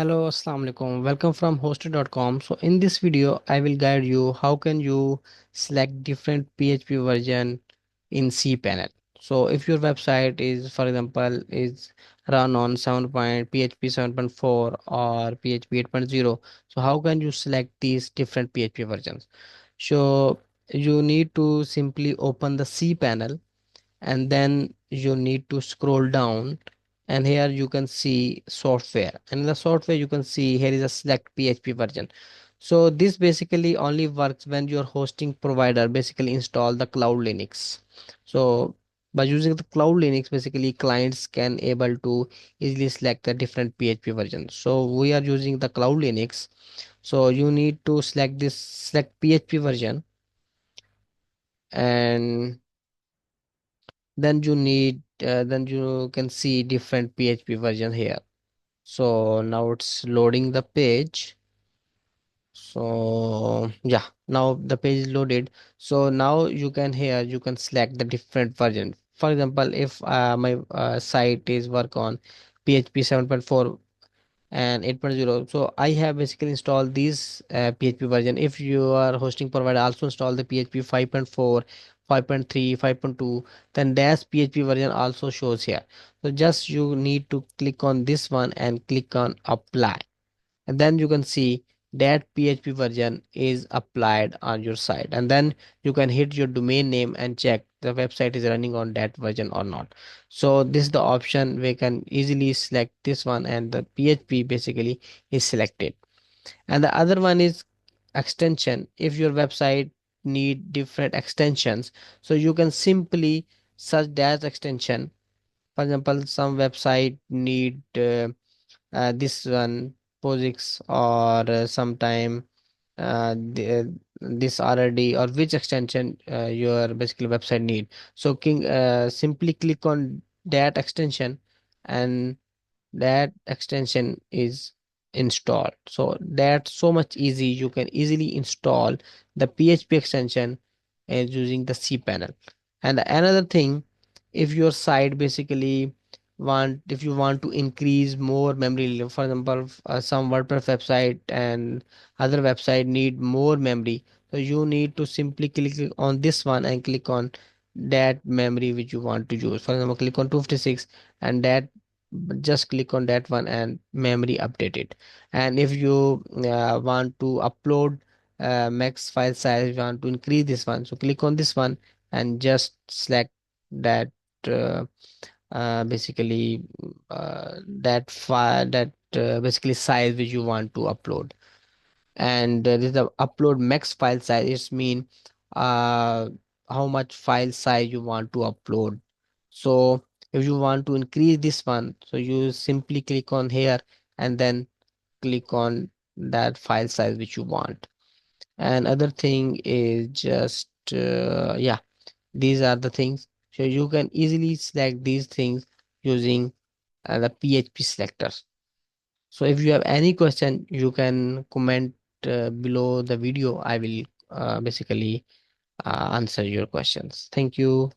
Hello, Assalamu alaikum. Welcome from hosted.com. So in this video, I will guide you how can you select different PHP version in cPanel. So if your website is, for example, is run on 7.PHP 7.4 or PHP 8.0, so how can you select these different PHP versions? So you need to simply open the cPanel and then you need to scroll down, and here you can see software, and in the software you can see here is a select PHP version. So this basically only works when your hosting provider basically install the cloud Linux. So by using the cloud Linux, basically clients can able to easily select the different PHP versions. So we are using the cloud Linux, so you need to select this select PHP version, and then you can see different PHP version here. So now it's loading the page. So yeah, now the page is loaded. So now you can here you can select the different version. For example, if my site is work on PHP 7.4 and 8.0, so I have basically installed these PHP version. If your hosting provider also install the PHP 5.4, 5.3, 5.2, then that's PHP version also shows here. So just you need to click on this one and click on apply, and then you can see that PHP version is applied on your site, and then you can hit your domain name and check the website is running on that version or not. So this is the option we can easily select this one, and the PHP basically is selected. And the other one is extension. If your website need different extensions, so you can simply search that extension. For example, some website need this one POSIX, or sometime this RD, or which extension your basically website need. So simply click on that extension, and that extension is installed. So that's so much easy. You can easily install the PHP extension using the cPanel. And another thing, if your site basically if you want to increase more memory, for example, some WordPress website and other website need more memory, so you need to simply click on this one and click on that memory which you want to use. For example, click on 256, and that just click on that one and memory updated. And if you want to upload max file size, you want to increase this one, so click on this one and just select that uh, basically that file, that basically size which you want to upload. And this is the upload max file size. It's mean uh, how much file size you want to upload. So if you want to increase this one, so you simply click on here and then click on that file size which you want. And other thing is just yeah, these are the things. So you can easily select these things using the PHP selectors. So if you have any question, you can comment below the video. I will basically answer your questions. Thank you.